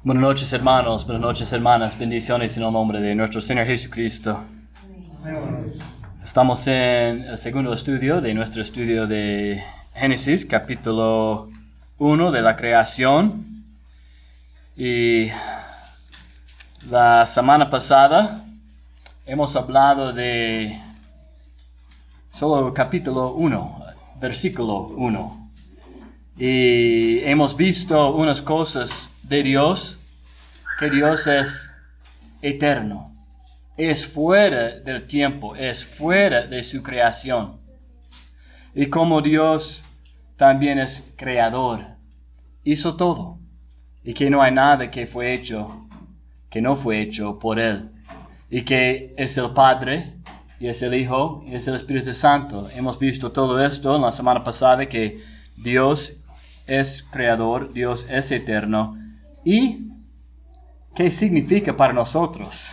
Buenas noches, hermanos, buenas noches, hermanas, bendiciones en el nombre de nuestro Señor Jesucristo. Estamos en el segundo estudio de nuestro estudio de Génesis, capítulo 1 de la creación. Y la semana pasada hemos hablado de solo capítulo 1, versículo 1. Y hemos visto unas cosas de Dios, que Dios es eterno, es fuera del tiempo, es fuera de su creación. Y como Dios también es creador, hizo todo. Y que no hay nada que fue hecho, que no fue hecho por Él. Y que es el Padre, y es el Hijo, y es el Espíritu Santo. Hemos visto todo esto en la semana pasada, que Dios es creador, Dios es eterno. ¿Y qué significa para nosotros?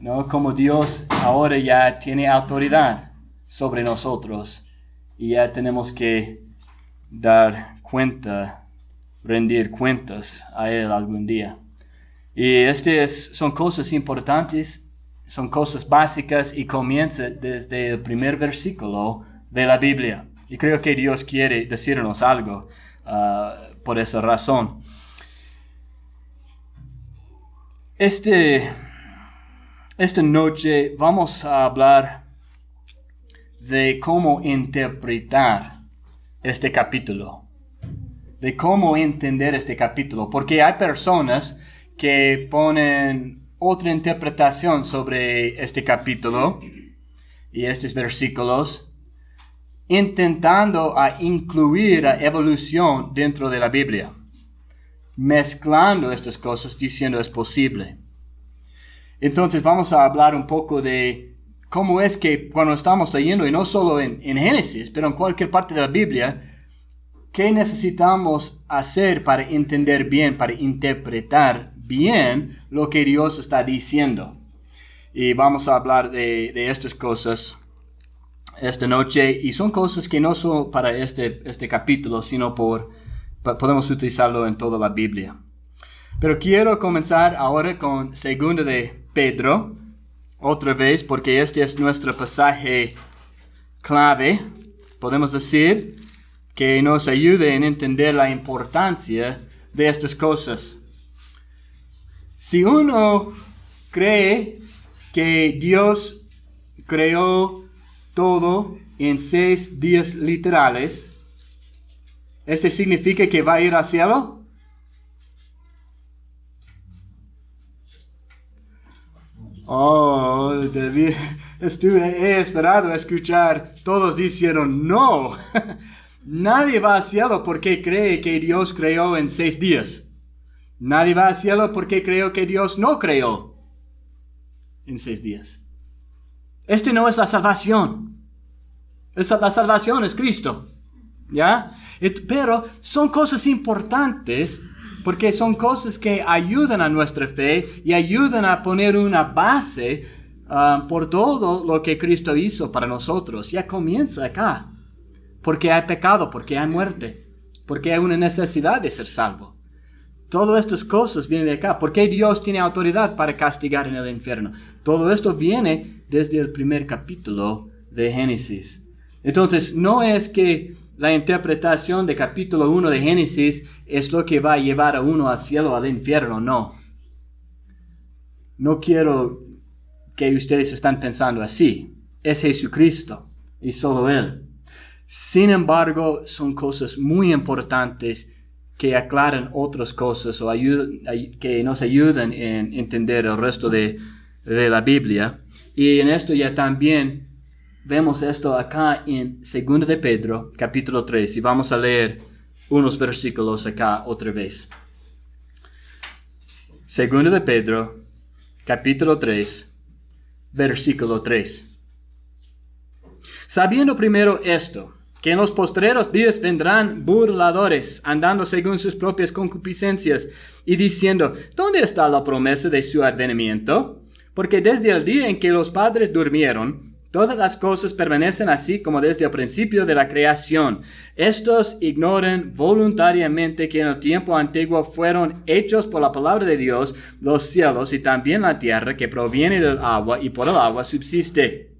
¿No? Como Dios ahora ya tiene autoridad sobre nosotros y ya tenemos que dar cuenta, rendir cuentas a Él algún día. Y son cosas importantes, son cosas básicas y comienza desde el primer versículo de la Biblia. Y creo que Dios quiere decirnos algo por esa razón. Esta noche vamos a hablar de cómo interpretar este capítulo, de cómo entender este capítulo, porque hay personas que ponen otra interpretación sobre este capítulo y estos versículos, intentando incluir la evolución dentro de la Biblia, mezclando estas cosas, diciendo es posible. Entonces vamos a hablar un poco de cómo es que cuando estamos leyendo, y no solo en Génesis, pero en cualquier parte de la Biblia, qué necesitamos hacer para entender bien, para interpretar bien lo que Dios está diciendo. Y vamos a hablar de estas cosas esta noche, y son cosas que no son para este capítulo, sino podemos utilizarlo en toda la Biblia. Pero quiero comenzar ahora con 2 de Pedro, otra vez, porque este es nuestro pasaje clave. Podemos decir que nos ayude en entender la importancia de estas cosas. Si uno cree que Dios creó todo en 6 días literales, ¿este significa que va a ir al cielo? He esperado a escuchar, todos dijeron no. Nadie va al cielo porque cree que Dios creó en 6 días. Nadie va al cielo porque cree que Dios no creó en 6 días. Este no es la salvación. La salvación es Cristo. ¿Ya? Pero son cosas importantes, porque son cosas que ayudan a nuestra fe y ayudan a poner una base por todo lo que Cristo hizo para nosotros. Ya comienza acá. Porque hay pecado, porque hay muerte, porque hay una necesidad de ser salvo. Todas estas cosas vienen de acá. ¿Por qué Dios tiene autoridad para castigar en el infierno? Todo esto viene desde el primer capítulo de Génesis. Entonces, no es que la interpretación de capítulo 1 de Génesis es lo que va a llevar a uno al cielo o al infierno, no. No quiero que ustedes estén pensando así. Es Jesucristo y solo Él. Sin embargo, son cosas muy importantes que aclaran otras cosas o que nos ayudan en entender el resto de la Biblia. Y en esto ya también vemos esto acá en 2 de Pedro, capítulo 3, y vamos a leer unos versículos acá otra vez. 2 de Pedro, capítulo 3, versículo 3. Sabiendo primero esto, que en los postreros días vendrán burladores, andando según sus propias concupiscencias, y diciendo, ¿dónde está la promesa de su advenimiento? Porque desde el día en que los padres durmieron, Todas las cosas permanecen así como desde el principio de la creación. Estos ignoran voluntariamente que en el tiempo antiguo fueron hechos por la palabra de Dios los cielos y también la tierra que proviene del agua y por el agua subsiste.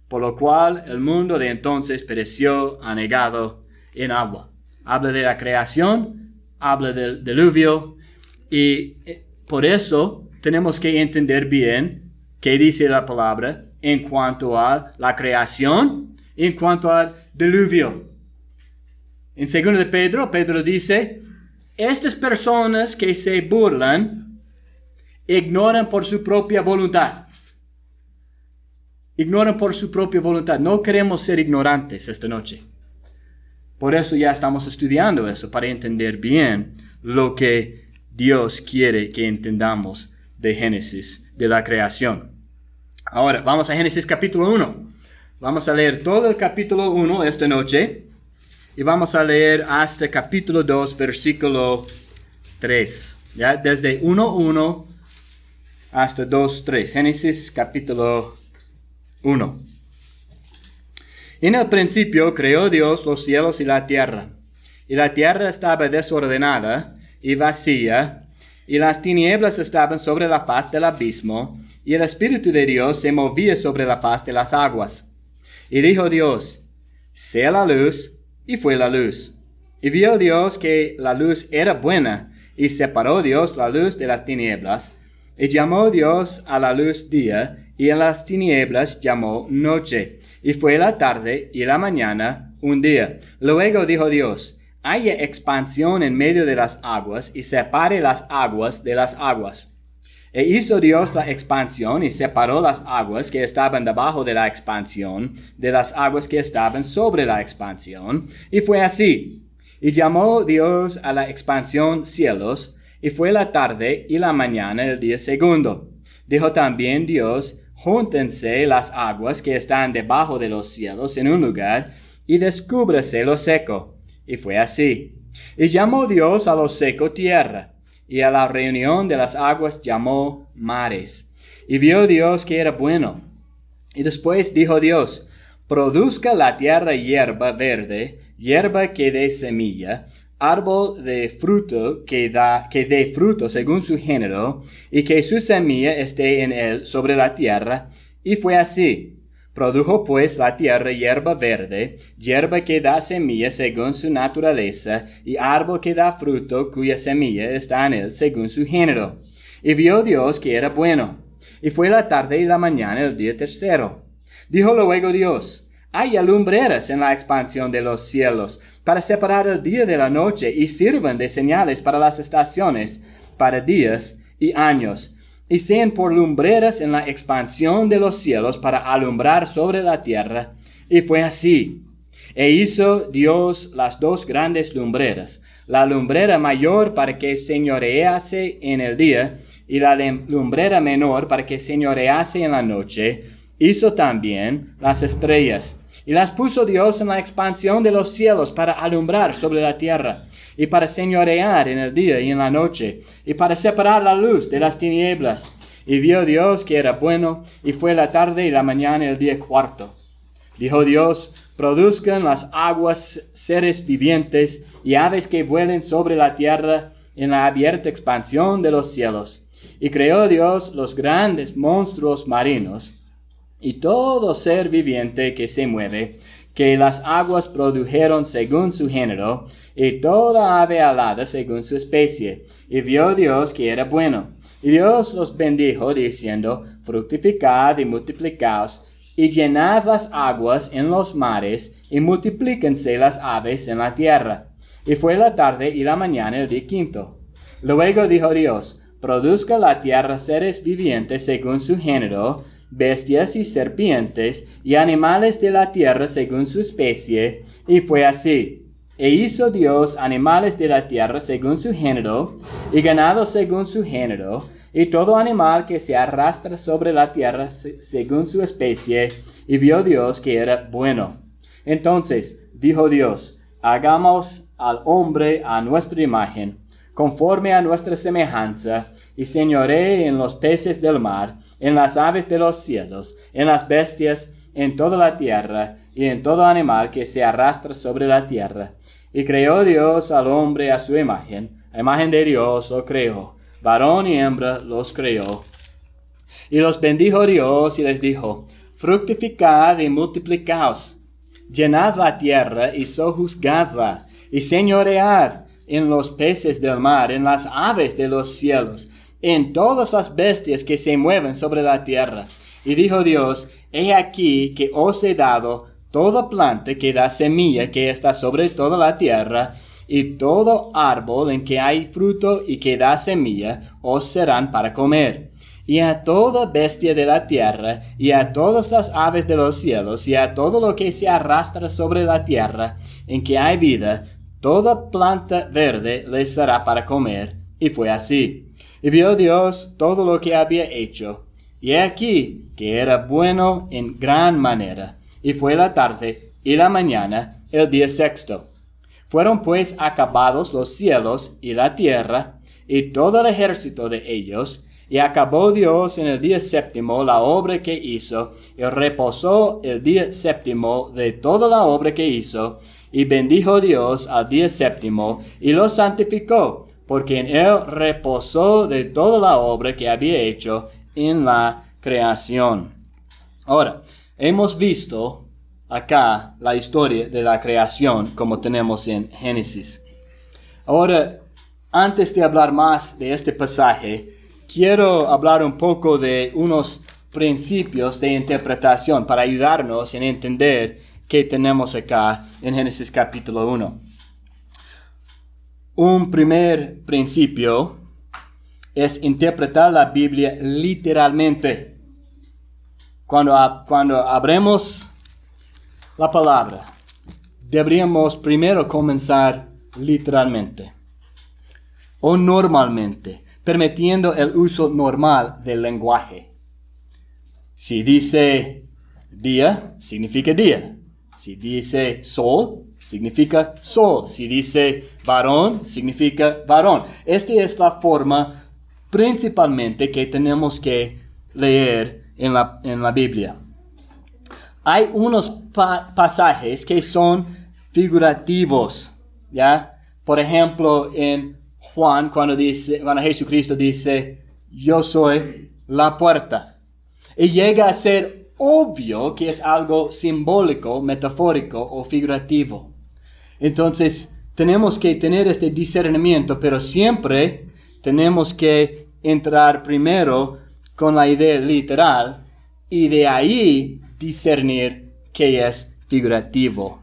Por lo cual el mundo de entonces pereció anegado en agua. Habla de la creación, habla del diluvio y por eso tenemos que entender bien qué dice la palabra en cuanto a la creación, en cuanto al diluvio. En 2 de Pedro, Pedro dice, estas personas que se burlan ignoran por su propia voluntad. Ignoran por su propia voluntad. No queremos ser ignorantes esta noche. Por eso ya estamos estudiando eso, para entender bien lo que Dios quiere que entendamos de Génesis, de la creación. Ahora, vamos a Génesis capítulo 1. Vamos a leer todo el capítulo 1 esta noche. Y vamos a leer hasta capítulo 2, versículo 3. ¿Ya? Desde 1:1 hasta 2:3. Génesis capítulo 1. En el principio creó Dios los cielos y la tierra. Y la tierra estaba desordenada y vacía, y las tinieblas estaban sobre la faz del abismo, y el Espíritu de Dios se movía sobre la faz de las aguas. Y dijo Dios, sea la luz, y fue la luz. Y vio Dios que la luz era buena, y separó Dios la luz de las tinieblas. Y llamó Dios a la luz día, y a las tinieblas llamó noche. Y fue la tarde y la mañana un día. Luego dijo Dios, haya expansión en medio de las aguas, y separe las aguas de las aguas. E hizo Dios la expansión y separó las aguas que estaban debajo de la expansión de las aguas que estaban sobre la expansión. Y fue así. Y llamó Dios a la expansión cielos, y fue la tarde y la mañana el día segundo. Dijo también Dios, júntense las aguas que están debajo de los cielos en un lugar, y descúbrase lo seco. Y fue así. Y llamó Dios a lo seco tierra, y a la reunión de las aguas llamó mares. Y vio Dios que era bueno. Y después dijo Dios, produzca la tierra hierba verde, hierba que dé semilla, árbol de fruto que dé fruto según su género, y que su semilla esté en él sobre la tierra. Y fue así. Produjo pues la tierra hierba verde, hierba que da semilla según su naturaleza, y árbol que da fruto cuya semilla está en él según su género. Y vio Dios que era bueno. Y fue la tarde y la mañana el día tercero. Dijo luego Dios, haya lumbreras en la expansión de los cielos, para separar el día de la noche, y sirvan de señales para las estaciones, para días y años. Y sean por lumbreras en la expansión de los cielos para alumbrar sobre la tierra. Y fue así. E hizo Dios las dos grandes lumbreras, la lumbrera mayor para que señorease en el día, y la lumbrera menor para que señorease en la noche. Hizo también las estrellas, y las puso Dios en la expansión de los cielos para alumbrar sobre la tierra, y para señorear en el día y en la noche, y para separar la luz de las tinieblas. Y vio Dios que era bueno, y fue la tarde y la mañana el día cuarto. Dijo Dios, produzcan las aguas seres vivientes, y aves que vuelen sobre la tierra en la abierta expansión de los cielos. Y creó Dios los grandes monstruos marinos, y todo ser viviente que se mueve, que las aguas produjeron según su género, y toda ave alada según su especie. Y vio Dios que era bueno. Y Dios los bendijo, diciendo, fructificad y multiplicaos, y llenad las aguas en los mares, y multiplíquense las aves en la tierra. Y fue la tarde y la mañana el día quinto. Luego dijo Dios, produzca la tierra seres vivientes según su género, bestias y serpientes, y animales de la tierra según su especie. Y fue así. E hizo Dios animales de la tierra según su género, y ganado según su género, y todo animal que se arrastra sobre la tierra según su especie. Y vio Dios que era bueno. Entonces dijo Dios, hagamos al hombre a nuestra imagen, conforme a nuestra semejanza, y señoree en los peces del mar, en las aves de los cielos, en las bestias, en toda la tierra, y en todo animal que se arrastra sobre la tierra. Y creó Dios al hombre a su imagen, a imagen de Dios lo creó, varón y hembra los creó. Y los bendijo Dios y les dijo, fructificad y multiplicaos, llenad la tierra y sojuzgadla, y señoread en los peces del mar, en las aves de los cielos, en todas las bestias que se mueven sobre la tierra. Y dijo Dios, he aquí que os he dado toda planta que da semilla que está sobre toda la tierra, y todo árbol en que hay fruto y que da semilla, os serán para comer. Y a toda bestia de la tierra, y a todas las aves de los cielos, y a todo lo que se arrastra sobre la tierra, en que hay vida, toda planta verde les será para comer. Y fue así. Y vio Dios todo lo que había hecho, y he aquí que era bueno en gran manera. Y fue la tarde y la mañana, el día sexto. Fueron pues acabados los cielos y la tierra, y todo el ejército de ellos, y acabó Dios en el día séptimo la obra que hizo, y reposó el día séptimo de toda la obra que hizo, y bendijo Dios al día séptimo, y lo santificó, porque en él reposó de toda la obra que había hecho en la creación. Ahora, hemos visto acá la historia de la creación como tenemos en Génesis. Ahora, antes de hablar más de este pasaje, quiero hablar un poco de unos principios de interpretación para ayudarnos en entender qué tenemos acá en Génesis capítulo 1. Un primer principio es interpretar la Biblia literalmente. Cuando abremos la palabra, deberíamos primero comenzar literalmente o normalmente, permitiendo el uso normal del lenguaje. Si dice día, significa día. Si dice sol, significa sol. Si dice varón, significa varón. Esta es la forma principalmente que tenemos que leer en la Biblia. Hay unos pasajes que son figurativos, ¿ya? Por ejemplo, en Juan, cuando Jesucristo dice, yo soy la puerta. Y llega a ser obvio que es algo simbólico, metafórico o figurativo. Entonces, tenemos que tener este discernimiento, pero siempre tenemos que entrar primero con la idea literal y de ahí discernir qué es figurativo.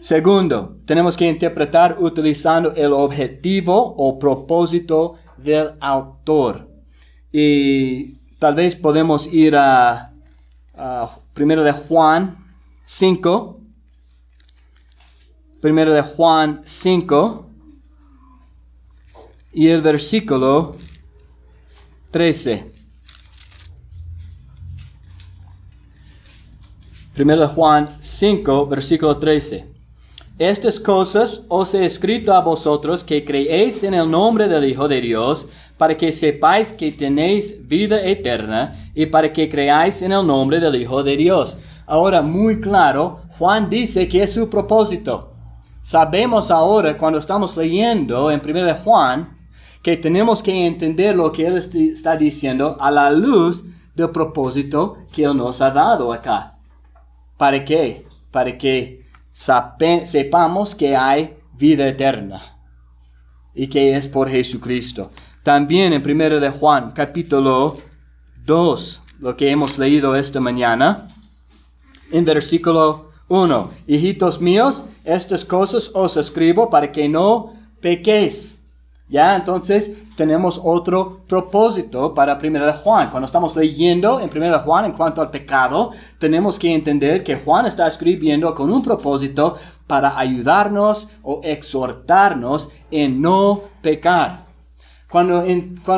Segundo, tenemos que interpretar utilizando el objetivo o propósito del autor. Y tal vez podemos ir a 1 de Juan 5. 1 de Juan 5 y el versículo 13. 1 de Juan 5, versículo 13. Estas cosas os he escrito a vosotros que creéis en el nombre del Hijo de Dios, para que sepáis que tenéis vida eterna y para que creáis en el nombre del Hijo de Dios. Ahora, muy claro, Juan dice que es su propósito. Sabemos ahora, cuando estamos leyendo en 1 de Juan, que tenemos que entender lo que él está diciendo a la luz del propósito que él nos ha dado acá. ¿Para qué? Para que sepamos que hay vida eterna y que es por Jesucristo. También en 1 de Juan, capítulo 2, lo que hemos leído esta mañana, en versículo 1. Hijitos míos, estas cosas os escribo para que no pequéis. Ya, entonces tenemos otro propósito para 1 de Juan. Cuando estamos leyendo en 1 de Juan en cuanto al pecado, tenemos que entender que Juan está escribiendo con un propósito para ayudarnos o exhortarnos en no pecar. Cuando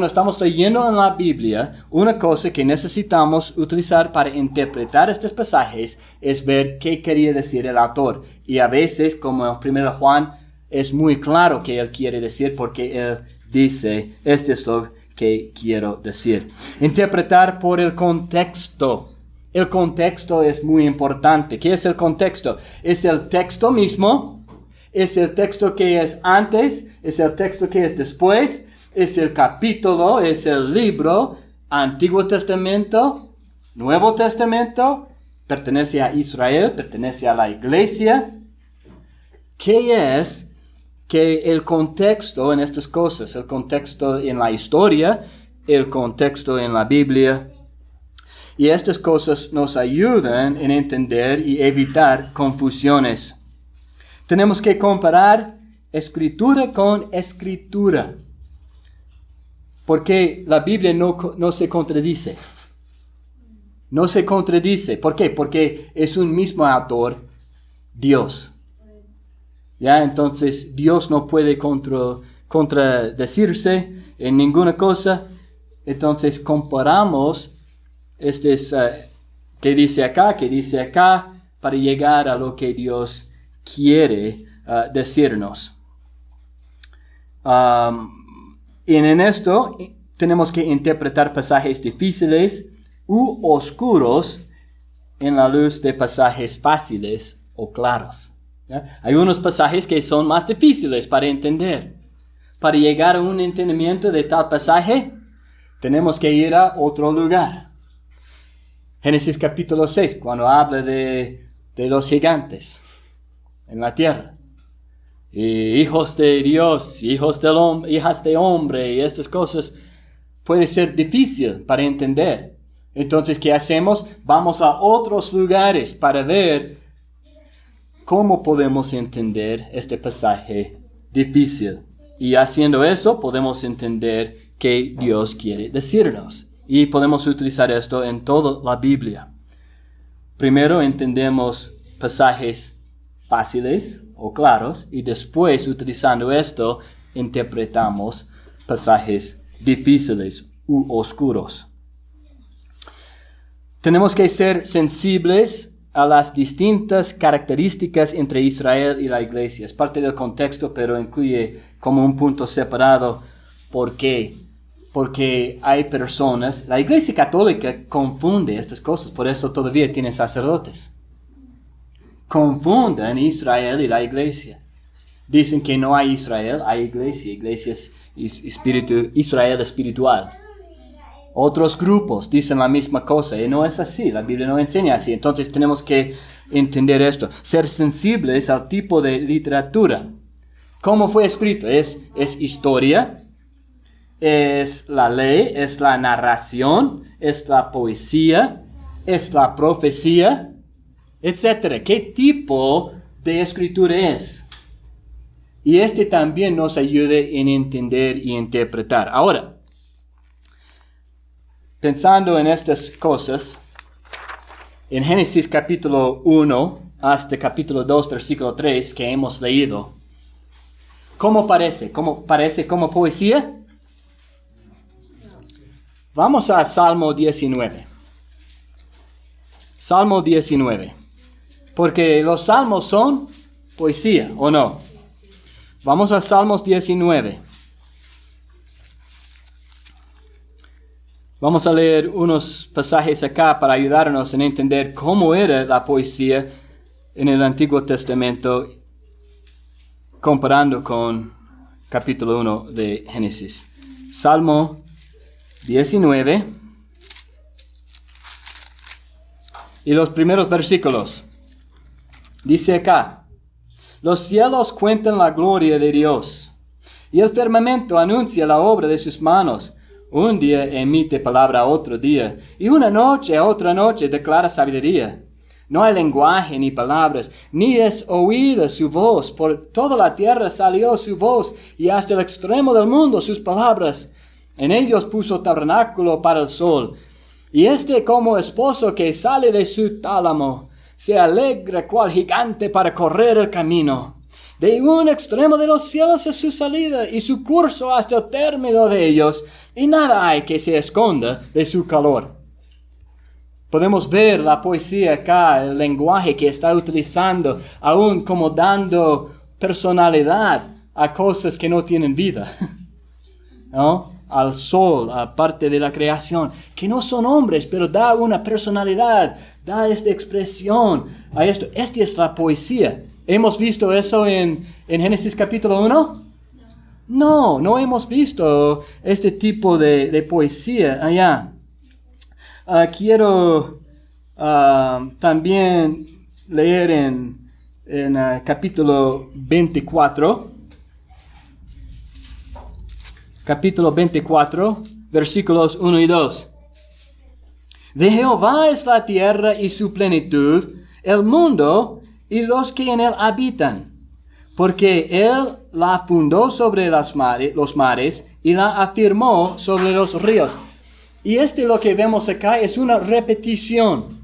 estamos leyendo en la Biblia, una cosa que necesitamos utilizar para interpretar estos pasajes es ver qué quería decir el autor. Y a veces, como en 1 de Juan, es muy claro que él quiere decir porque él dice, esto es lo que quiero decir. Interpretar por el contexto. El contexto es muy importante. ¿Qué es el contexto? Es el texto mismo, es el texto que es antes, es el texto que es después, es el capítulo, es el libro, Antiguo Testamento, Nuevo Testamento, pertenece a Israel, pertenece a la iglesia. ¿Qué es que el contexto en estas cosas? El contexto en la historia, el contexto en la Biblia. Y estas cosas nos ayudan en entender y evitar confusiones. Tenemos que comparar escritura con escritura. Porque la Biblia no se contradice. No se contradice. ¿Por qué? Porque es un mismo autor, Dios. ¿Ya? Entonces, Dios no puede contradecirse en ninguna cosa. Entonces, comparamos qué dice acá, para llegar a lo que Dios quiere decirnos. Y en esto tenemos que interpretar pasajes difíciles u oscuros en la luz de pasajes fáciles o claros. ¿Ya? Hay unos pasajes que son más difíciles para entender. Para llegar a un entendimiento de tal pasaje, tenemos que ir a otro lugar. Génesis capítulo 6, cuando habla de los gigantes en la tierra. Y hijos de Dios, hijas de hombre, y estas cosas puede ser difícil para entender. Entonces, ¿qué hacemos? Vamos a otros lugares para ver cómo podemos entender este pasaje difícil. Y haciendo eso, podemos entender qué Dios quiere decirnos. Y podemos utilizar esto en toda la Biblia. Primero entendemos pasajes fáciles o claros, y después, utilizando esto, interpretamos pasajes difíciles u oscuros. Tenemos que ser sensibles a las distintas características entre Israel y la iglesia. Es parte del contexto, pero incluye como un punto separado. ¿Por qué? Porque hay personas, la iglesia católica confunde estas cosas, por eso todavía tiene sacerdotes. Confunden Israel y la iglesia. Dicen que no hay Israel, hay iglesia. Iglesia es Israel espiritual. Otros grupos dicen la misma cosa y no es así, la Biblia no enseña así. Entonces tenemos que entender esto. Ser sensibles al tipo de literatura. ¿Cómo fue escrito? Es historia, es la ley, es la narración, es la poesía, es la profecía, etc. ¿Qué tipo de escritura es? Y también nos ayuda en entender y interpretar. Ahora, pensando en estas cosas, en Génesis capítulo 1 hasta capítulo 2, versículo 3, que hemos leído, ¿cómo parece? ¿Cómo parece como poesía? Vamos a Salmo 19. Salmo 19. Porque los salmos son poesía, ¿o no? Vamos a Salmos 19. Vamos a leer unos pasajes acá para ayudarnos en entender cómo era la poesía en el Antiguo Testamento, comparando con capítulo 1 de Génesis. Salmo 19 y los primeros versículos. Dice acá: los cielos cuentan la gloria de Dios, y el firmamento anuncia la obra de sus manos. Un día emite palabra a otro día, y una noche a otra noche declara sabiduría. No hay lenguaje ni palabras, ni es oída su voz. Por toda la tierra salió su voz, y hasta el extremo del mundo sus palabras. En ellos puso tabernáculo para el sol, y como esposo que sale de su tálamo, se alegra cual gigante para correr el camino. De un extremo de los cielos es su salida, y su curso hasta el término de ellos, y nada hay que se esconda de su calor. Podemos ver la poesía acá, el lenguaje que está utilizando, aún como dando personalidad a cosas que no tienen vida. ¿No? al sol, a parte de la creación, que no son hombres, pero da una personalidad, da esta expresión a esto. Esta es la poesía. ¿Hemos visto eso en Génesis capítulo 1? No hemos visto este tipo de poesía allá. Quiero también leer en capítulo 24. Capítulo 24, versículos 1 y 2. De Jehová es la tierra y su plenitud, el mundo y los que en él habitan. Porque él la fundó sobre los mares y la afirmó sobre los ríos. Y lo que vemos acá es una repetición.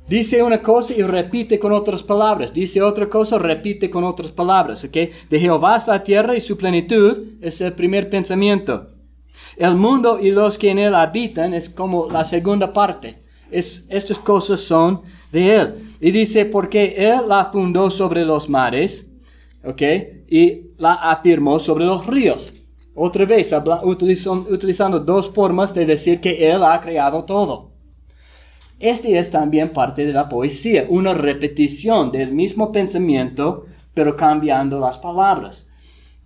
Dice una cosa y repite con otras palabras. Dice otra cosa, repite con otras palabras. ¿Okay? De Jehová es la tierra y su plenitud es el primer pensamiento. El mundo y los que en él habitan es como la segunda parte. Estas cosas son de él. Y dice, porque él la fundó sobre los mares, ¿okay? Y la afirmó sobre los ríos. Otra vez, utilizando dos formas de decir que él ha creado todo. Este es también parte de la poesía, una repetición del mismo pensamiento, pero cambiando las palabras.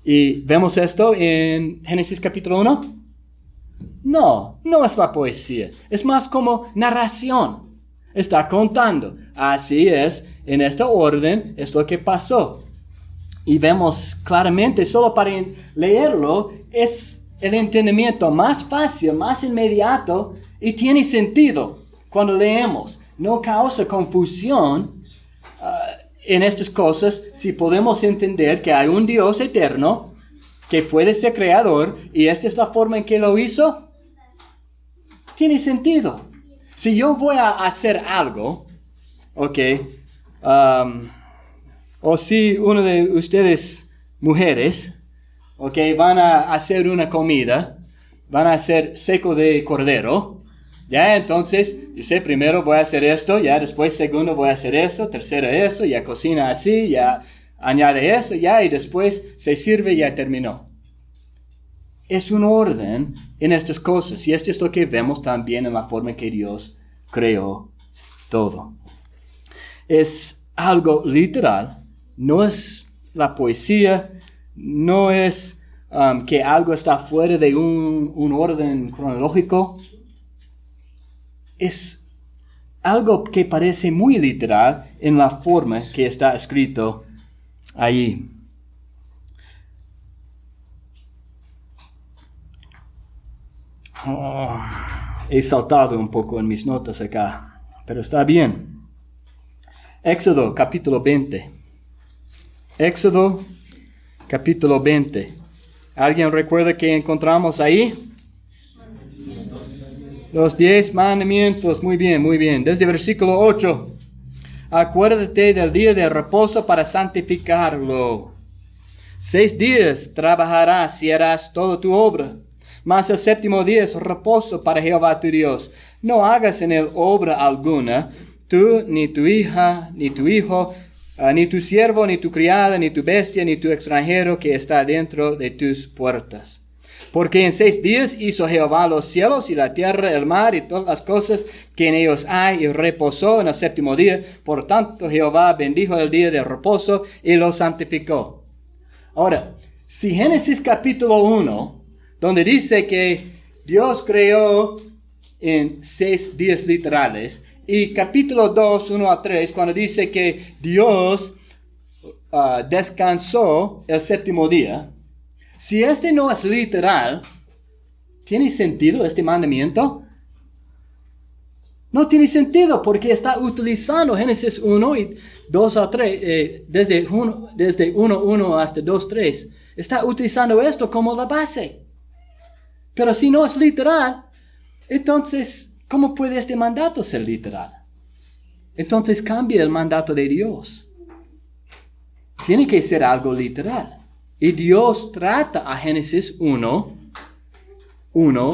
¿Y vemos esto en Génesis capítulo 1? No es la poesía. Es más como narración. Está contando. Así es, en esta orden es lo que pasó. Y vemos claramente, solo para leerlo, es el entendimiento más fácil, más inmediato y tiene sentido. Cuando leemos, no causa confusión en estas cosas si podemos entender que hay un Dios eterno que puede ser creador y esta es la forma en que lo hizo. Tiene sentido. Si yo voy a hacer algo, ok, o si uno de ustedes mujeres, ok, van a hacer una comida, van a hacer seco de cordero. Ya, entonces, dice, primero voy a hacer esto, ya después segundo voy a hacer eso, tercero eso, ya cocina así, ya añade eso, ya, y después se sirve y ya terminó. Es un orden en estas cosas, y esto es lo que vemos también en la forma en que Dios creó todo. Es algo literal, no es la poesía, no es que algo está fuera de un orden cronológico. Es algo que parece muy literal en la forma que está escrito ahí. He saltado un poco en mis notas acá, pero está bien. Éxodo capítulo 20. Éxodo capítulo 20. ¿Alguien recuerda que encontramos ahí? Los 10 mandamientos, muy bien. Desde versículo 8. Acuérdate del día de reposo para santificarlo. 6 días trabajarás y harás toda tu obra. Mas el séptimo día es reposo para Jehová tu Dios. No hagas en él obra alguna, tú, ni tu hija, ni tu hijo, ni tu siervo, ni tu criada, ni tu bestia, ni tu extranjero que está dentro de tus puertas. Porque en 6 días hizo Jehová los cielos y la tierra, el mar y todas las cosas que en ellos hay, y reposó en el séptimo día. Por tanto, Jehová bendijo el día de reposo y lo santificó. Ahora, si Génesis capítulo 1, donde dice que Dios creó en 6 días literales, y capítulo 2, 1 a 3, cuando dice que Dios descansó el séptimo día, si este no es literal, ¿tiene sentido este mandamiento? No tiene sentido porque está utilizando Génesis 1 y 2 a 3, desde 1 hasta 2, 3. Está utilizando esto como la base. Pero si no es literal, entonces, ¿cómo puede este mandato ser literal? Entonces cambia el mandato de Dios. Tiene que ser algo literal. Y Dios trata a Génesis 1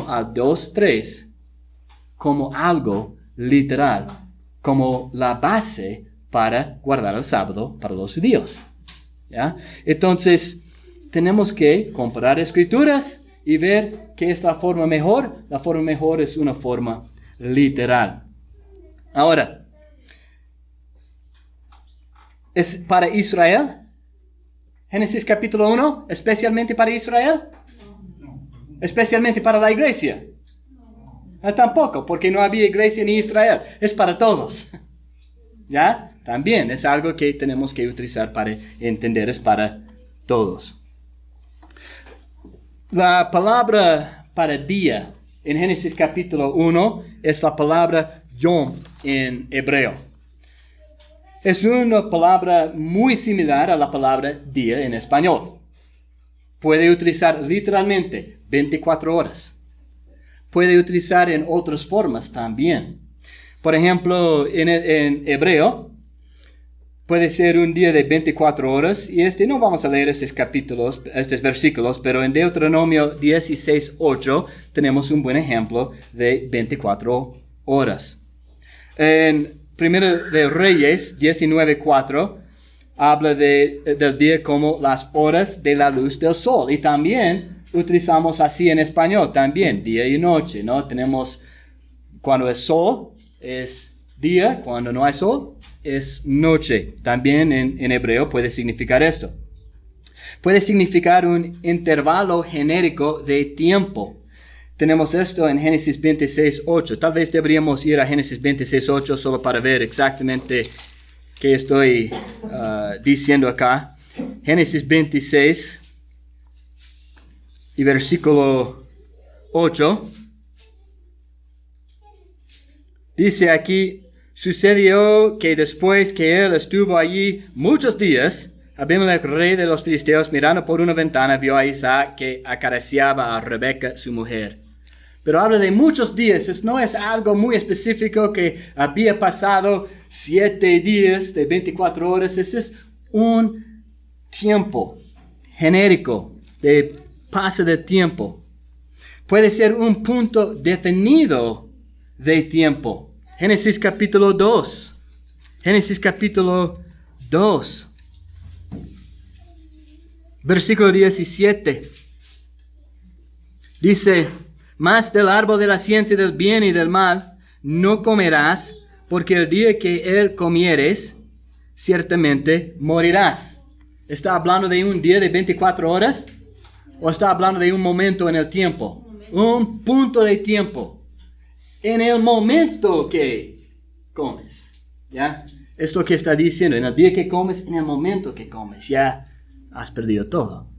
a 2, 3 como algo literal, como la base para guardar el sábado para los judíos. ¿Ya? Entonces, tenemos que comparar escrituras y ver qué es la forma mejor. La forma mejor es una forma literal. Ahora, ¿es para Israel? Génesis capítulo 1, especialmente para Israel. Especialmente para la iglesia. Tampoco, porque no había iglesia en Israel. Es para todos. ¿Ya? También es algo que tenemos que utilizar para entender. Es para todos. La palabra para día en Génesis capítulo 1 es la palabra yom en hebreo. Es una palabra muy similar a la palabra día en español. Puede utilizar literalmente 24 horas. Puede utilizar en otras formas también. Por ejemplo, en hebreo, puede ser un día de 24 horas. Y no vamos a leer estos versículos, pero en Deuteronomio 16:8 tenemos un buen ejemplo de 24 horas. En 1 de Reyes 19:4 habla del día como las horas de la luz del sol. Y también utilizamos así en español, también día y noche, ¿no? Tenemos cuando es sol, es día, cuando no hay sol, es noche. También en hebreo puede significar esto. Puede significar un intervalo genérico de tiempo. Tenemos esto en Génesis 26:8. Tal vez deberíamos ir a Génesis 26:8 solo para ver exactamente qué estoy diciendo acá. Génesis 26 y versículo 8. Dice aquí: sucedió que después que él estuvo allí muchos días, Abimelech, rey de los filisteos, mirando por una ventana, vio a Isaac que acariciaba a Rebeca, su mujer. Pero habla de muchos días. No es algo muy específico que había pasado 7 días de 24 horas. Es un tiempo genérico de paso de tiempo. Puede ser un punto definido de tiempo. Génesis capítulo 2. Génesis capítulo 2. Versículo 17. Dice: mas del árbol de la ciencia del bien y del mal no comerás, porque el día que él comieres, ciertamente morirás. ¿Está hablando de un día de 24 horas? ¿O está hablando de un momento en el tiempo? Un punto de tiempo. En el momento que comes. ¿Ya? Es lo que está diciendo. En el día que comes, en el momento que comes. Ya has perdido todo.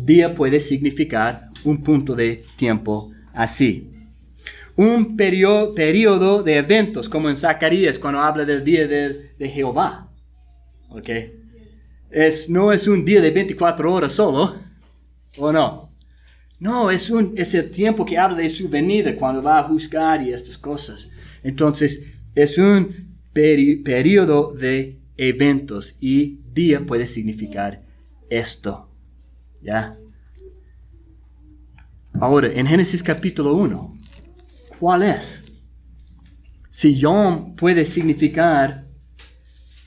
Día puede significar un punto de tiempo así. Un periodo de eventos, como en Zacarías, cuando habla del día de Jehová. ¿Ok? No es un día de 24 horas solo. ¿O no? No, es el tiempo que habla de su venida, cuando va a juzgar y estas cosas. Entonces, es un periodo de eventos. Y día puede significar esto. ¿Ya? Ahora, en Génesis capítulo 1, ¿cuál es? Si yom puede significar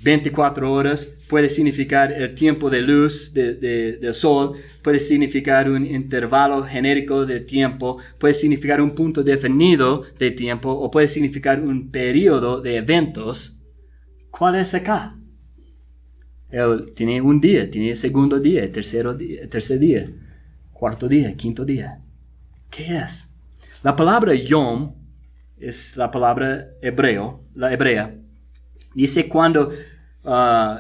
24 horas, puede significar el tiempo de luz del sol, puede significar un intervalo genérico de tiempo, puede significar un punto definido de tiempo, o puede significar un periodo de eventos. ¿Cuál es acá? Él tiene un día, tiene el segundo día, el tercer día, cuarto día, quinto día. ¿Qué es? La palabra yom es la palabra la hebrea. Dice cuando,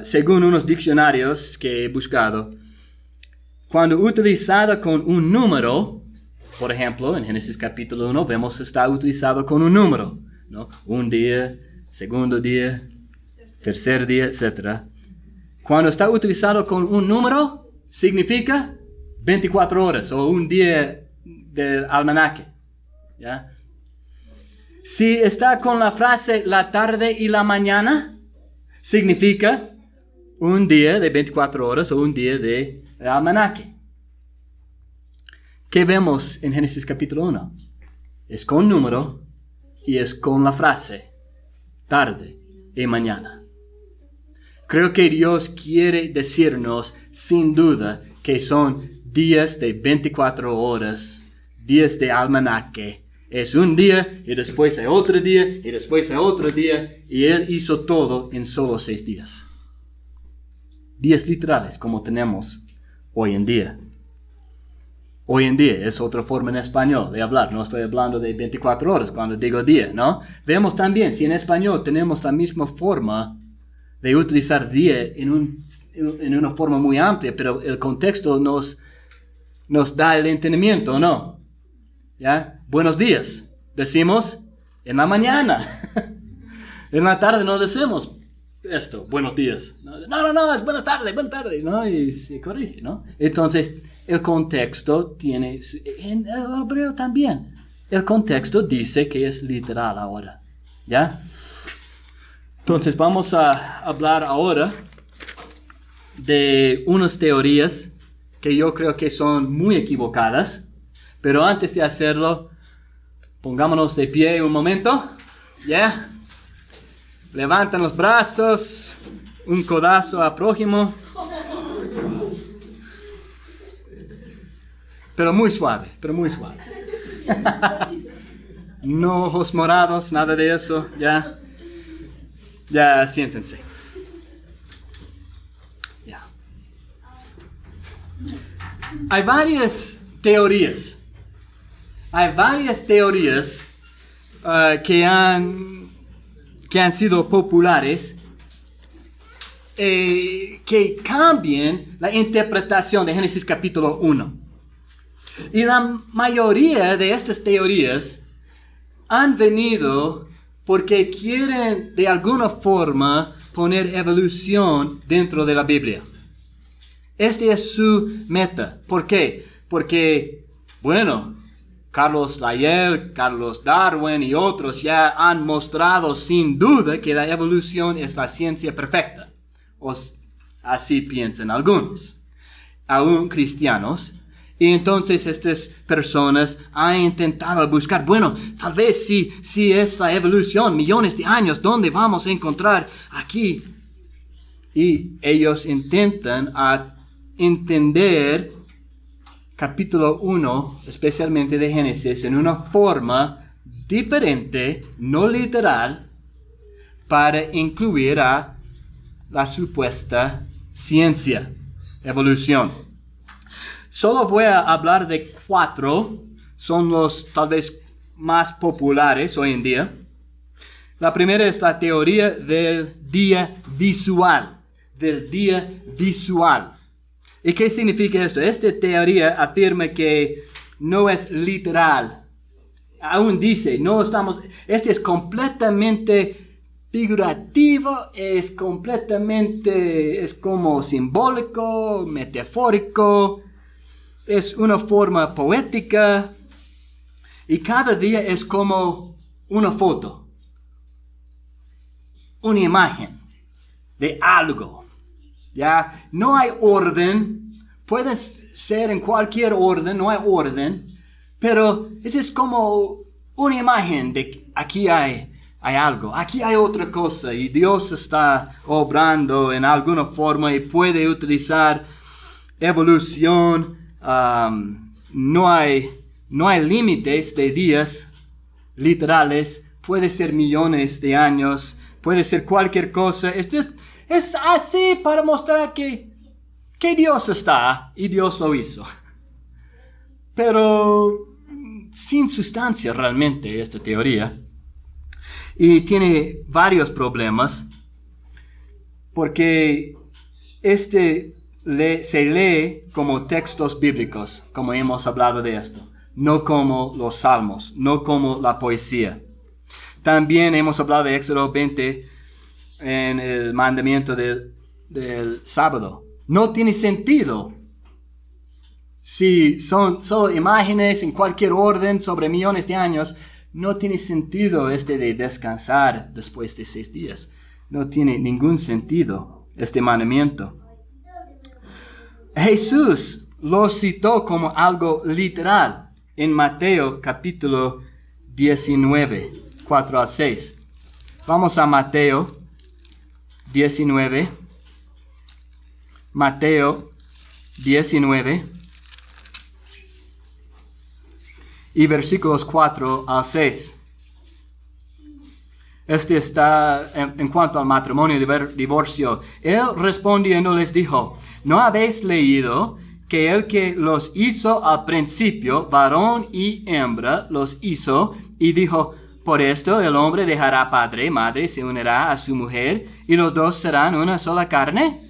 según unos diccionarios que he buscado, cuando utilizada con un número, por ejemplo, en Génesis capítulo 1, vemos que está utilizado con un número, ¿no? Un día, segundo día, tercer día, etc. Cuando está utilizado con un número, significa 24 horas o un día del almanaque. ¿Ya? Si está con la frase la tarde y la mañana, significa un día de 24 horas o un día de almanaque. ¿Qué vemos en Génesis capítulo 1? Es con número y es con la frase tarde y mañana. Creo que Dios quiere decirnos sin duda que son días de 24 horas días de almanaque. Es un día, y después hay otro día, y después hay otro día, y Él hizo todo en solo 6 días. Días literales como tenemos hoy en día. Hoy en día es otra forma en español de hablar. No estoy hablando de 24 horas cuando digo día, ¿no? Vemos también, si en español tenemos la misma forma de utilizar día en una forma muy amplia, pero el contexto nos da el entendimiento, ¿no? ¿Ya? Buenos días. Decimos en la mañana. En la tarde no decimos esto, buenos días. No, es buenas tardes, ¿no? Y se corrige, ¿no? Entonces, el contexto tiene, en el hebreo también, el contexto dice que es literal ahora, ¿ya? Entonces, vamos a hablar ahora de unas teorías que yo creo que son muy equivocadas, pero antes de hacerlo, pongámonos de pie un momento, ¿ya? Levantan los brazos, un codazo a prójimo. Pero muy suave. No ojos morados, nada de eso, ¿ya? Ya, siéntense. Ya. Hay varias teorías. Que han sido populares, que cambian la interpretación de Génesis capítulo 1. Y la mayoría de estas teorías han venido porque quieren de alguna forma poner evolución dentro de la Biblia. Esta es su meta. ¿Por qué? Porque, bueno, Carlos Lyell, Carlos Darwin y otros ya han mostrado sin duda que la evolución es la ciencia perfecta. O así piensan algunos, aún cristianos. Y entonces estas personas han intentado buscar, bueno, tal vez si es la evolución, millones de años, ¿dónde vamos a encontrar aquí? Y ellos intentan entender capítulo 1, especialmente de Génesis, en una forma diferente, no literal, para incluir a la supuesta ciencia, evolución. Solo voy a hablar de 4, son los tal vez más populares hoy en día. La primera es la teoría del día visual, ¿Y qué significa esto? Esta teoría afirma que no es literal. Aún dice, este es completamente figurativo, es como simbólico, metafórico, es una forma poética, y cada día es como una foto, una imagen de algo. Ya, no hay orden, puede ser en cualquier orden, no hay orden, pero es como una imagen de que aquí hay algo, aquí hay otra cosa, y Dios está obrando en alguna forma y puede utilizar evolución. No hay límites de días literales, puede ser millones de años, puede ser cualquier cosa. Es así para mostrar que Dios está y Dios lo hizo. Pero sin sustancia realmente esta teoría. Y tiene varios problemas. Porque se lee como textos bíblicos, como hemos hablado de esto. No como los salmos, no como la poesía. También hemos hablado de Éxodo 20 en el mandamiento del sábado. No tiene sentido. Si son solo imágenes en cualquier orden sobre millones de años, no tiene sentido de descansar después de 6 días. No tiene ningún sentido este mandamiento. Jesús lo citó como algo literal en Mateo capítulo 19, 4 al 6. Vamos a Mateo 19. Mateo 19. y versículos 4 al 6. Este está en cuanto al matrimonio y divorcio. Él respondiendo les dijo, ¿no habéis leído que el que los hizo al principio, varón y hembra, los hizo, y dijo, por esto el hombre dejará padre y madre, se unirá a su mujer, y los dos serán una sola carne?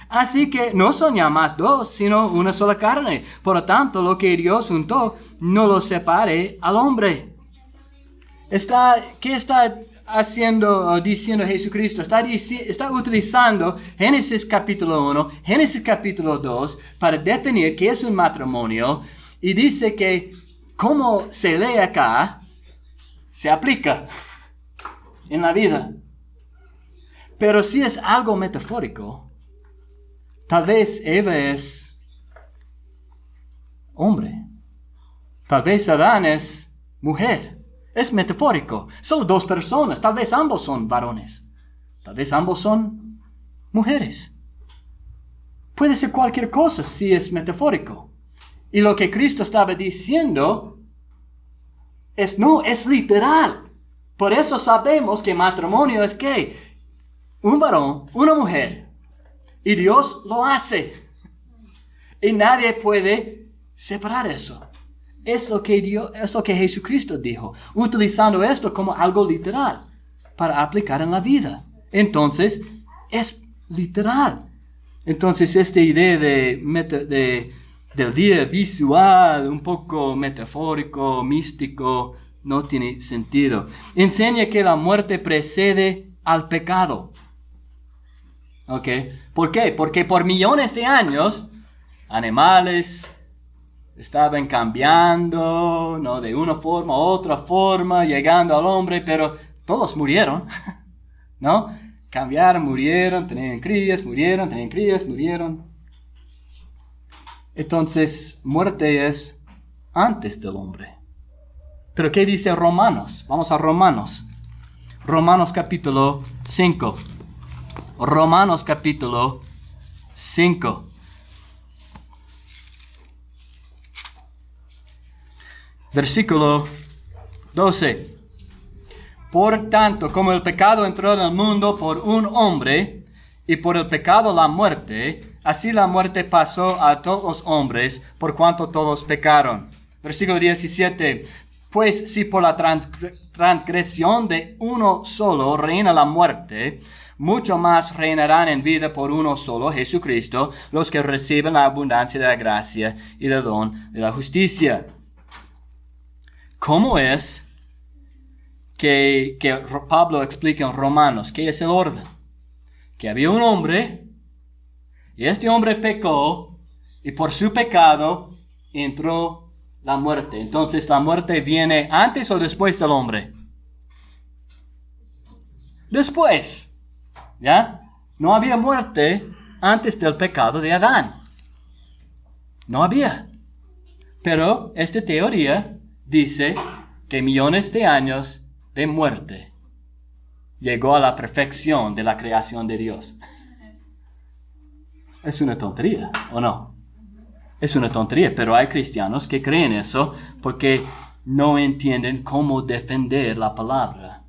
Así que no son ya más dos, sino una sola carne. Por lo tanto, lo que Dios juntó, no lo separe al hombre. ¿Qué está diciendo Jesucristo? Está utilizando Génesis capítulo 1, Génesis capítulo 2 para definir qué es un matrimonio, y dice que como se lee acá, se aplica en la vida. Pero si es algo metafórico, tal vez Eva es hombre, tal vez Adán es mujer. Es metafórico. Son dos personas. Tal vez ambos son varones. Tal vez ambos son mujeres. Puede ser cualquier cosa si es metafórico. Y lo que Cristo estaba diciendo es literal. Por eso sabemos que matrimonio es ¿qué? Un varón, una mujer. Y Dios lo hace. Y nadie puede separar eso. Es lo que Jesucristo dijo, utilizando esto como algo literal para aplicar en la vida. Entonces, es literal. Entonces, esta idea del día visual, un poco metafórico, místico, no tiene sentido. Enseña que la muerte precede al pecado. ¿Ok? ¿Por qué? Porque por millones de años, animales estaban cambiando, ¿no? De una forma a otra forma, llegando al hombre, pero todos murieron, ¿no? Cambiaron, murieron, tenían crías, murieron, tenían crías, murieron. Entonces, muerte es antes del hombre. Pero ¿qué dice Romanos? Vamos a Romanos. Romanos capítulo 5. Romanos capítulo 5. Versículo 12. Por tanto, como el pecado entró en el mundo por un hombre, y por el pecado la muerte, así la muerte pasó a todos los hombres, por cuanto todos pecaron. Versículo 17. Pues si por la transgresión de uno solo reina la muerte, mucho más reinarán en vida por uno solo, Jesucristo, los que reciben la abundancia de la gracia y del don de la justicia. ¿Cómo es que Pablo explica en Romanos qué es el orden? Que había un hombre, y este hombre pecó, y por su pecado entró la muerte. Entonces, ¿la muerte viene antes o después del hombre? Después, ¿ya? No había muerte antes del pecado de Adán. No había. Pero esta teoría dice que millones de años de muerte llegó a la perfección de la creación de Dios. Es una tontería, ¿o no? Es una tontería, pero hay cristianos que creen eso porque no entienden cómo defender la palabra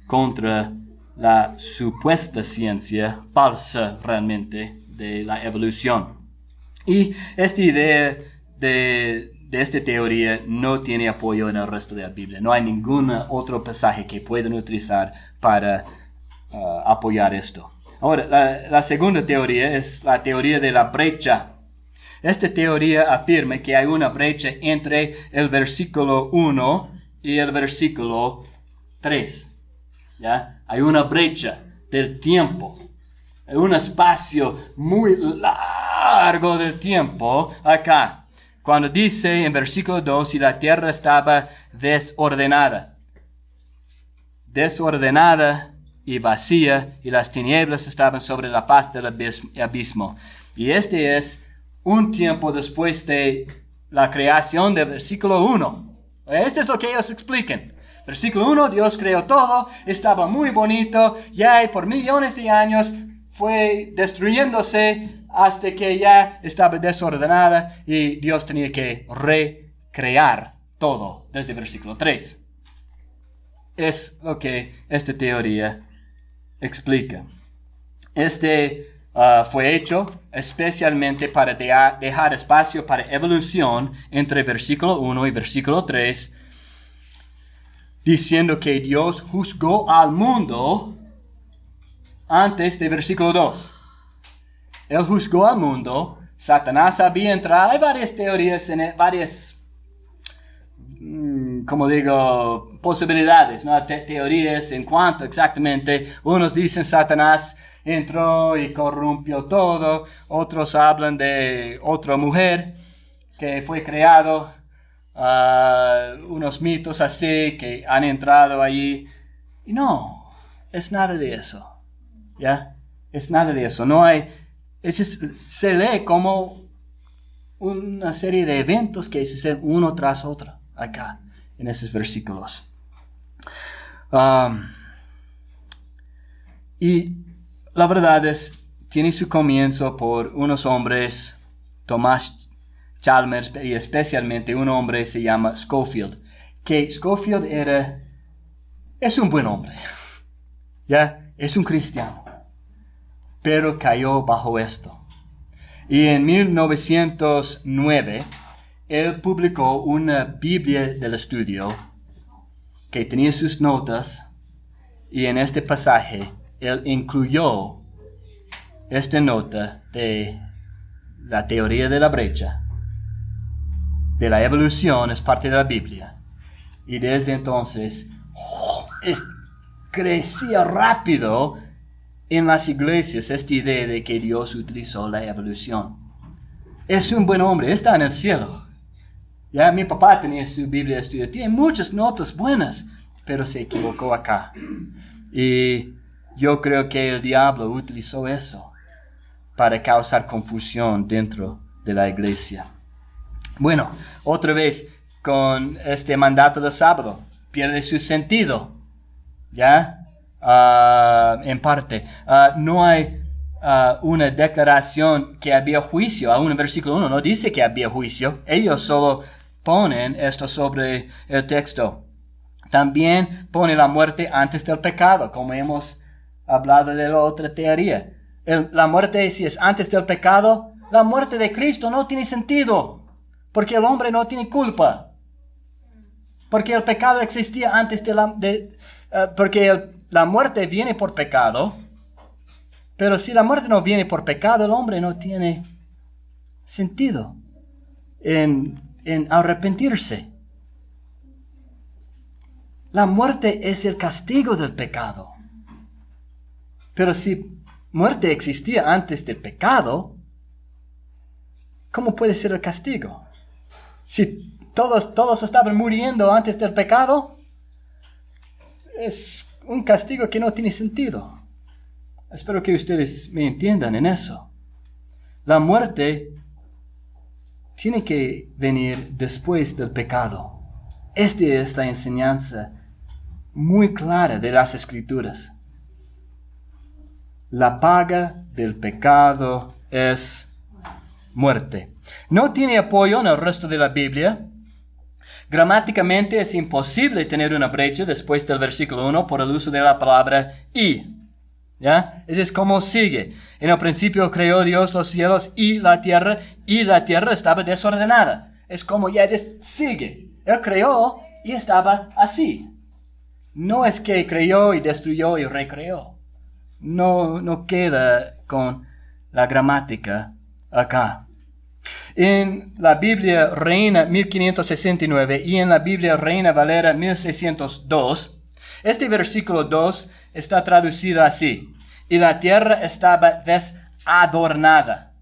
contra la supuesta ciencia falsa realmente de la evolución. Y esta idea de esta teoría no tiene apoyo en el resto de la Biblia. No hay ningún otro pasaje que puedan utilizar para apoyar esto. Ahora, la segunda teoría es la teoría de la brecha. Esta teoría afirma que hay una brecha entre el versículo 1 y el versículo 3. ¿Ya? Hay una brecha del tiempo. Hay un espacio muy largo del tiempo acá. Cuando dice en versículo 2, y la tierra estaba desordenada y vacía, y las tinieblas estaban sobre la faz del abismo. Y este es un tiempo después de la creación del versículo 1. Este es lo que ellos explican. Versículo 1, Dios creó todo, estaba muy bonito, ya por millones de años fue destruyéndose hasta que ya estaba desordenada y Dios tenía que recrear todo desde versículo 3. Es lo que esta teoría explica. Fue hecho especialmente para dejar espacio para evolución entre versículo 1 y versículo 3, diciendo que Dios juzgó al mundo antes de versículo 2. Él juzgó al mundo, Satanás había entrado. Hay varias teorías, varias, como digo, posibilidades, ¿no? Teorías en cuanto exactamente. Unos dicen Satanás entró y corrompió todo. Otros hablan de otra mujer que fue creado. Unos mitos así que han entrado allí. Y no, es nada de eso. ¿Ya? Es nada de eso. No hay. Se lee como una serie de eventos que suceden uno tras otro acá en esos versículos. Y la verdad tiene su comienzo por unos hombres, Thomas Chalmers y especialmente un hombre se llama Scofield. Que Scofield es un buen hombre, ya, es un cristiano, pero cayó bajo esto. Y en 1909, él publicó una Biblia del estudio que tenía sus notas, y en este pasaje él incluyó esta nota de la teoría de la brecha, de la evolución, es parte de la Biblia. Y desde entonces crecía rápido en las iglesias esta idea de que Dios utilizó la evolución. Es un buen hombre, está en el cielo. Ya mi papá tenía su Biblia de estudio, tiene muchas notas buenas, pero se equivocó acá. Y yo creo que el diablo utilizó eso para causar confusión dentro de la iglesia. Bueno, otra vez con este mandato del sábado, pierde su sentido, ¿ya? En parte, no hay una declaración que había juicio. Aún en versículo 1 no dice que había juicio. Ellos solo ponen esto sobre el texto. También pone la muerte antes del pecado, como hemos hablado de la otra teoría. La muerte, si es antes del pecado, la muerte de Cristo no tiene sentido, porque el hombre no tiene culpa. Porque el pecado existía antes porque la muerte viene por pecado, pero si la muerte no viene por pecado, el hombre no tiene sentido en arrepentirse. La muerte es el castigo del pecado. Pero si muerte existía antes del pecado, ¿cómo puede ser el castigo? Si todos estaban muriendo antes del pecado, es un castigo que no tiene sentido. Espero que ustedes me entiendan en eso. La muerte tiene que venir después del pecado. Esta es la enseñanza muy clara de las Escrituras. La paga del pecado es muerte. No tiene apoyo en el resto de la Biblia. Gramáticamente es imposible tener una brecha después del versículo 1 por el uso de la palabra y. ¿Ya? Eso es como sigue. En el principio creó Dios los cielos y la tierra estaba desordenada. Es como ya sigue. Él creó y estaba así. No es que creó y destruyó y recreó. No queda con la gramática acá. En la Biblia Reina 1569 y en la Biblia Reina Valera 1602, este versículo 2 está traducido así: y la tierra estaba desadornada.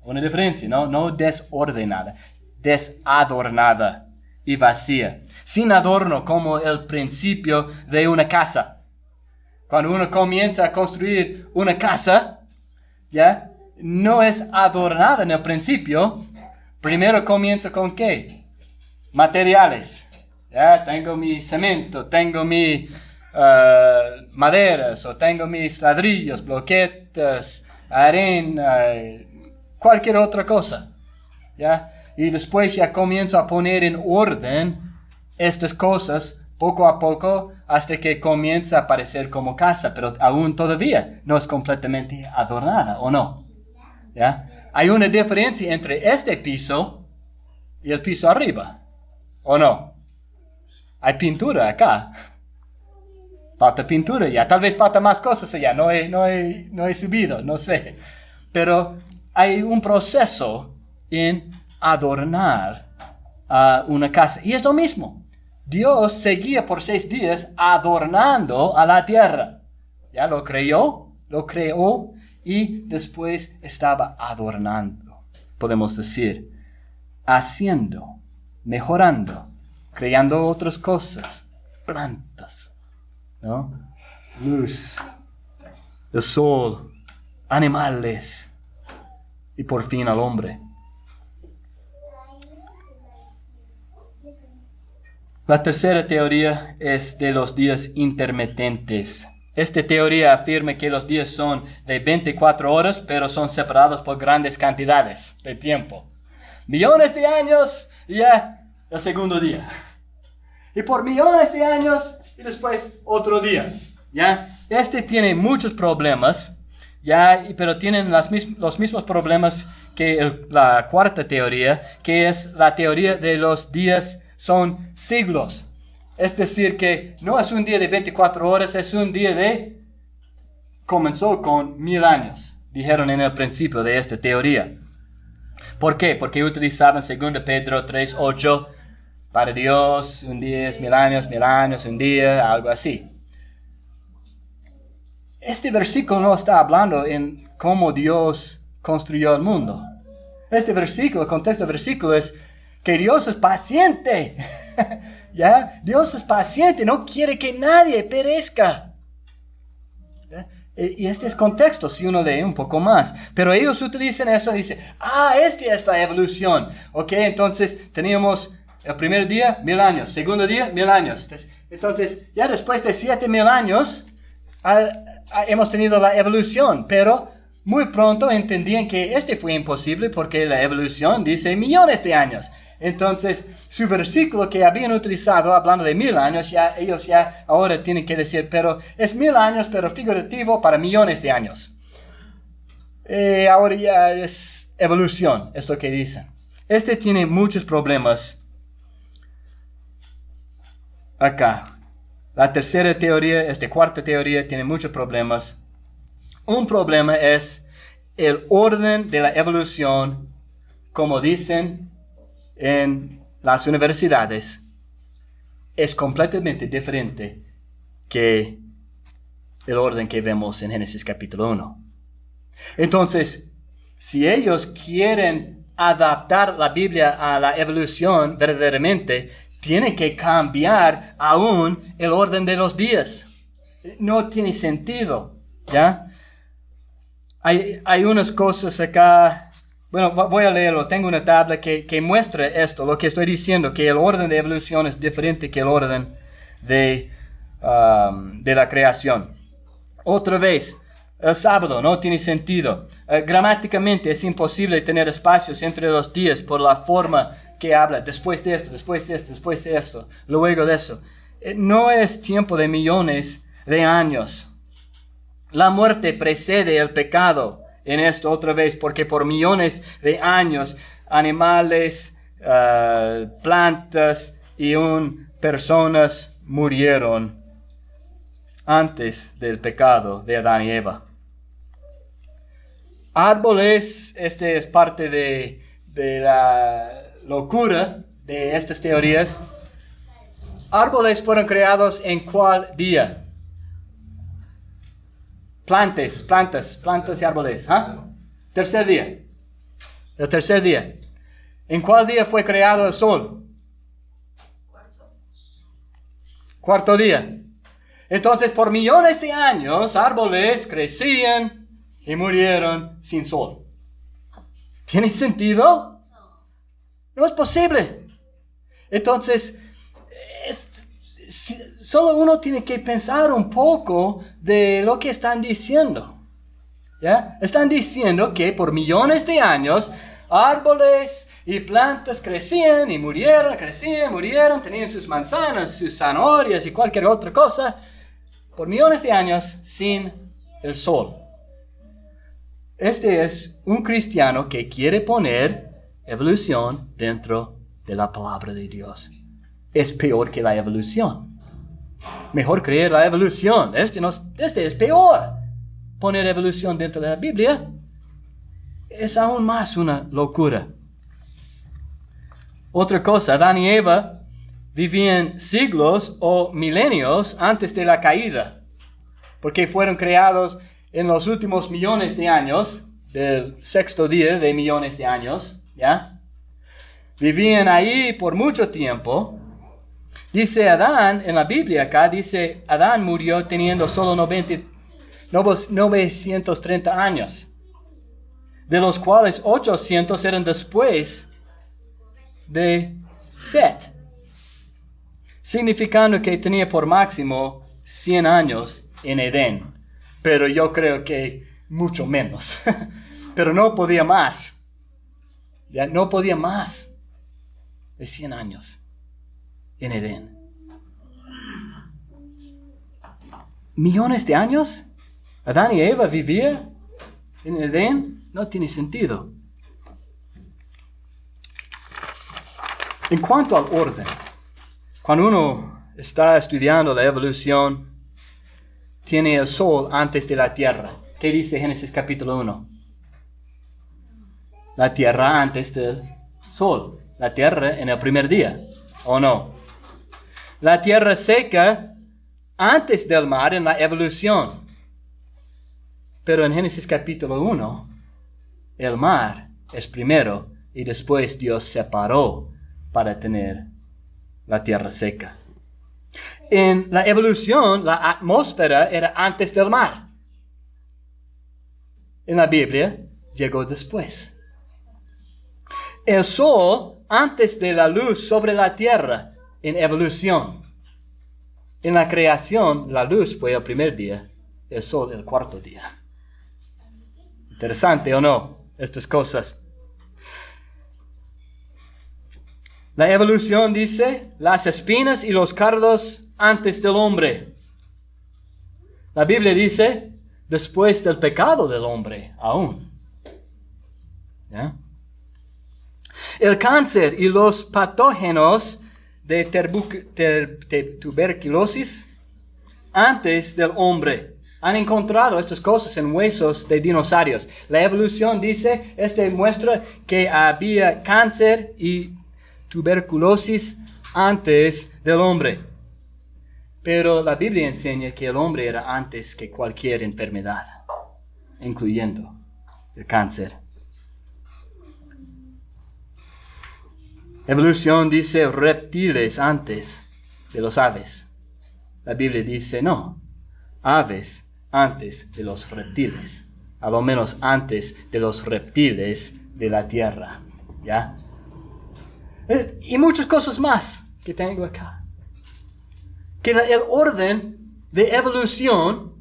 Una diferencia, ¿no? No desordenada, desadornada y vacía. Sin adorno, como el principio de una casa. Cuando uno comienza a construir una casa, ¿ya? No es adornada en el principio. Primero comienza con ¿qué? Materiales. ¿Ya? Tengo mi cemento, tengo mi maderas, o tengo mis ladrillos, bloquetas, arena, cualquier otra cosa. ¿Ya? y después ya comienzo a poner en orden estas cosas poco a poco hasta que comienza a parecer como casa, pero aún todavía no es completamente adornada, ¿o no? ¿Ya? Hay una diferencia entre este piso y el piso arriba, ¿o no? Hay pintura acá. Falta pintura ya, tal vez falta más cosas allá, no he subido, no sé. Pero hay un proceso en adornar una casa. Y es lo mismo. Dios seguía por 6 días adornando a la tierra. Ya lo creó y después estaba adornando. Podemos decir, haciendo, mejorando, creando otras cosas, plantas, ¿no? Luz, el sol, animales y por fin al hombre. La tercera teoría es de los días intermitentes. Esta teoría afirma que los días son de 24 horas, pero son separados por grandes cantidades de tiempo. Millones de años y ya el segundo día. Y por millones de años y después otro día. ¿Ya? Este tiene muchos problemas, ¿ya? Pero tienen los mismos problemas que la cuarta teoría, que es la teoría de los días son siglos. Es decir, que no es un día de 24 horas, es un día comenzó con 1000 años, dijeron en el principio de esta teoría. ¿Por qué? Porque utilizaban 2 Pedro 3:8, para Dios un día es 1000 años, un día, algo así. Este versículo no está hablando en cómo Dios construyó el mundo. Este versículo, el contexto del versículo es que Dios es paciente. ¿Ya? Dios es paciente, no quiere que nadie perezca. ¿Ya? Y este es contexto, si uno lee un poco más. Pero ellos utilizan eso y dicen, esta es la evolución. Ok, entonces teníamos el primer día, 1000 años. Segundo día, 1000 años. Entonces, ya después de 7000 años, hemos tenido la evolución. Pero muy pronto entendían que fue imposible porque la evolución dice millones de años. Entonces, su versículo que habían utilizado hablando de 1000 años, ellos ahora tienen que decir, pero es 1000 años, pero figurativo para millones de años. Ahora ya es evolución, es lo que dicen. Tiene muchos problemas. Acá, la tercera teoría, cuarta teoría, tiene muchos problemas. Un problema es el orden de la evolución, como dicen en las universidades, es completamente diferente que el orden que vemos en Génesis capítulo 1. Entonces, si ellos quieren adaptar la Biblia a la evolución verdaderamente, tienen que cambiar aún el orden de los días. No tiene sentido, ¿ya? Hay unas cosas acá. Bueno, voy a leerlo. Tengo una tabla que muestra esto, lo que estoy diciendo, que el orden de evolución es diferente que el orden de la creación. Otra vez, el sábado no tiene sentido. Gramáticamente es imposible tener espacios entre los días por la forma que habla. Después de esto, después de esto, después de esto, luego de eso. No es tiempo de millones de años. La muerte precede el pecado. En esto otra vez, porque por millones de años, animales, plantas y personas murieron antes del pecado de Adán y Eva. Árboles, es parte de la locura de estas teorías. Árboles fueron creados ¿en cuál día? Plantas y árboles. Tercer día. El tercer día. ¿En cuál día fue creado el sol? Cuarto día. Entonces, por millones de años, árboles crecían y murieron sin sol. ¿Tiene sentido? No es posible. Entonces, solo uno tiene que pensar un poco de lo que están diciendo. ¿Ya? Están diciendo que por millones de años árboles y plantas crecían y murieron, crecían, murieron, tenían sus manzanas, sus zanahorias y cualquier otra cosa por millones de años sin el sol. Este es un cristiano que quiere poner evolución dentro de la palabra de Dios. Es peor que la evolución. Mejor creer la evolución. Este es peor. Poner evolución dentro de la Biblia es aún más una locura. Otra cosa, Adán y Eva vivían siglos o milenios antes de la caída, porque fueron creados en los últimos millones de años, del sexto día de millones de años, ¿ya? Vivían ahí por mucho tiempo. Dice Adán, en la Biblia acá, dice, Adán murió teniendo solo 930 años, de los cuales 800 eran después de Set, significando que tenía por máximo 100 años en Edén. Pero yo creo que mucho menos. Pero no podía más. Ya no podía más de 100 años en Edén. ¿Millones de años? ¿Adán y Eva vivían en Edén? No tiene sentido. En cuanto al orden, cuando uno está estudiando la evolución, tiene el sol antes de la tierra. ¿Qué dice Génesis capítulo 1? La tierra antes del sol. La tierra en el primer día, ¿o no? La tierra seca antes del mar en la evolución. Pero en Génesis capítulo 1, el mar es primero y después Dios separó para tener la tierra seca. En la evolución, la atmósfera era antes del mar. En la Biblia, llegó después. El sol antes de la luz sobre la tierra en evolución. En la creación, la luz fue el primer día, el sol el cuarto día. Interesante, ¿o no? Estas cosas. La evolución dice, las espinas y los cardos antes del hombre. La Biblia dice, después del pecado del hombre, aún. ¿Ya? El cáncer y los patógenos de tuberculosis antes del hombre. Han encontrado estas cosas en huesos de dinosaurios. La evolución dice, muestra que había cáncer y tuberculosis antes del hombre. Pero la Biblia enseña que el hombre era antes que cualquier enfermedad, incluyendo el cáncer. Evolución dice reptiles antes de los aves. La Biblia dice no, aves antes de los reptiles, a lo menos antes de los reptiles de la tierra, ¿ya? Y muchas cosas más que tengo acá. Que el orden de evolución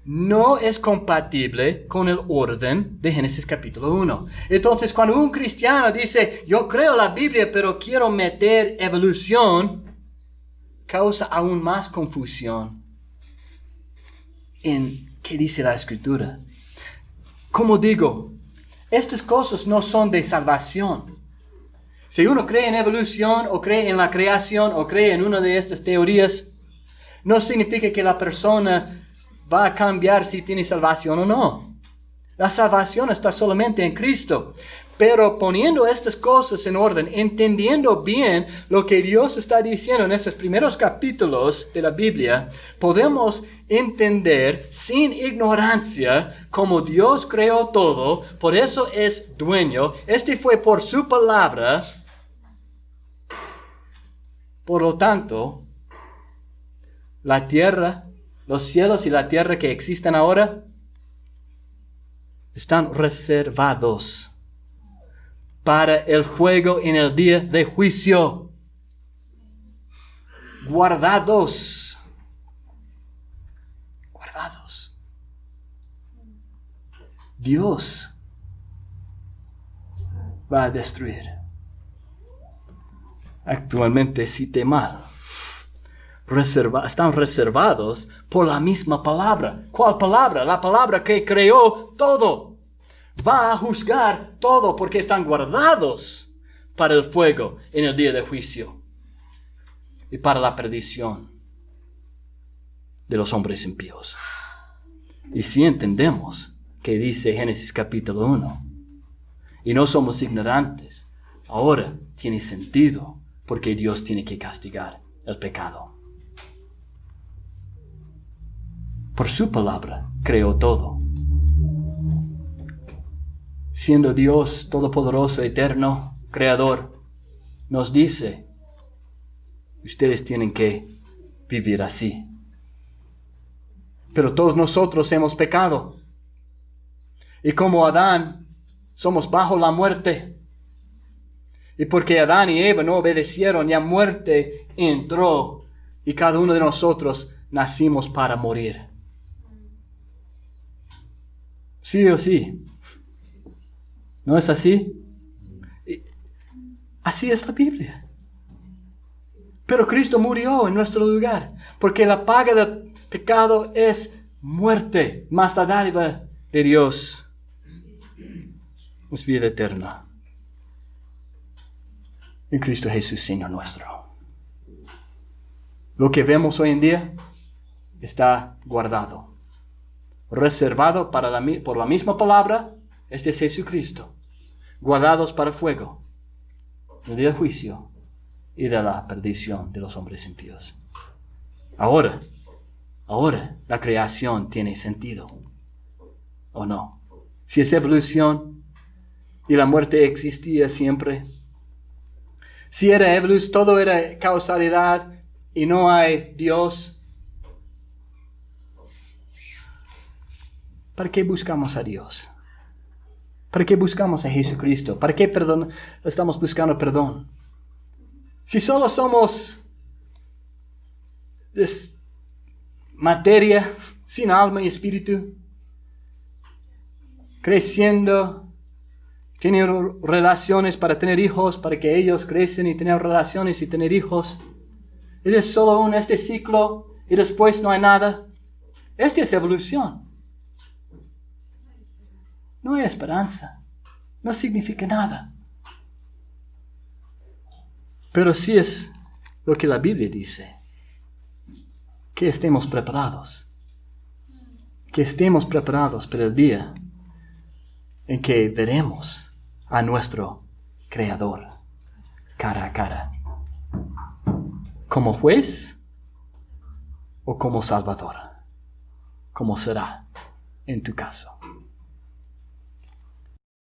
no es compatible con el orden de Génesis capítulo 1. Entonces, cuando un cristiano dice, yo creo la Biblia, pero quiero meter evolución, causa aún más confusión en qué dice la Escritura. Como digo, estas cosas no son de salvación. Si uno cree en evolución, o cree en la creación, o cree en una de estas teorías, no significa que la persona va a cambiar si tiene salvación o no. La salvación está solamente en Cristo. Pero poniendo estas cosas en orden, entendiendo bien lo que Dios está diciendo en estos primeros capítulos de la Biblia, podemos entender sin ignorancia cómo Dios creó todo, por eso es dueño. Fue por su palabra. Por lo tanto, la tierra, los cielos y la tierra que existen ahora están reservados para el fuego en el día de juicio. Guardados. Guardados. va a destruir. Actualmente cité mal. Están reservados por la misma palabra. ¿Cuál palabra? La palabra que creó todo. Va a juzgar todo porque están guardados para el fuego en el día de juicio y para la perdición de los hombres impíos. Y si entendemos que dice Génesis capítulo 1 y no somos ignorantes, ahora tiene sentido porque Dios tiene que castigar el pecado. Por su palabra creó todo. Siendo Dios todopoderoso, eterno, creador, nos dice, ustedes tienen que vivir así. Pero todos nosotros hemos pecado. Y como Adán, somos bajo la muerte. Y porque Adán y Eva no obedecieron, ya muerte entró. Y cada uno de nosotros nacimos para morir. ¿Sí o sí? ¿No es así? Así es la Biblia. Pero Cristo murió en nuestro lugar, porque la paga del pecado es muerte, mas la dádiva de Dios es vida eterna en Cristo Jesús, Señor nuestro. Lo que vemos hoy en día está guardado, reservado por la misma palabra. Este es Jesucristo, guardados para fuego, el día del juicio y de la perdición de los hombres impíos. Ahora, la creación tiene sentido, ¿o no? Si es evolución y la muerte existía siempre, si era evolución, todo era causalidad y no hay Dios, ¿para qué buscamos a Dios? ¿Para qué buscamos a Jesucristo? ¿Para qué estamos buscando perdón? Si solo somos materia sin alma y espíritu, creciendo, teniendo relaciones para tener hijos, para que ellos crecen y tengan relaciones y tener hijos. Es solo este ciclo y después no hay nada. Esta es evolución. No hay esperanza. No significa nada. Pero sí es lo que la Biblia dice. Que estemos preparados. Que estemos preparados para el día en que veremos a nuestro Creador cara a cara. ¿Como juez o como Salvador? ¿Cómo será en tu caso?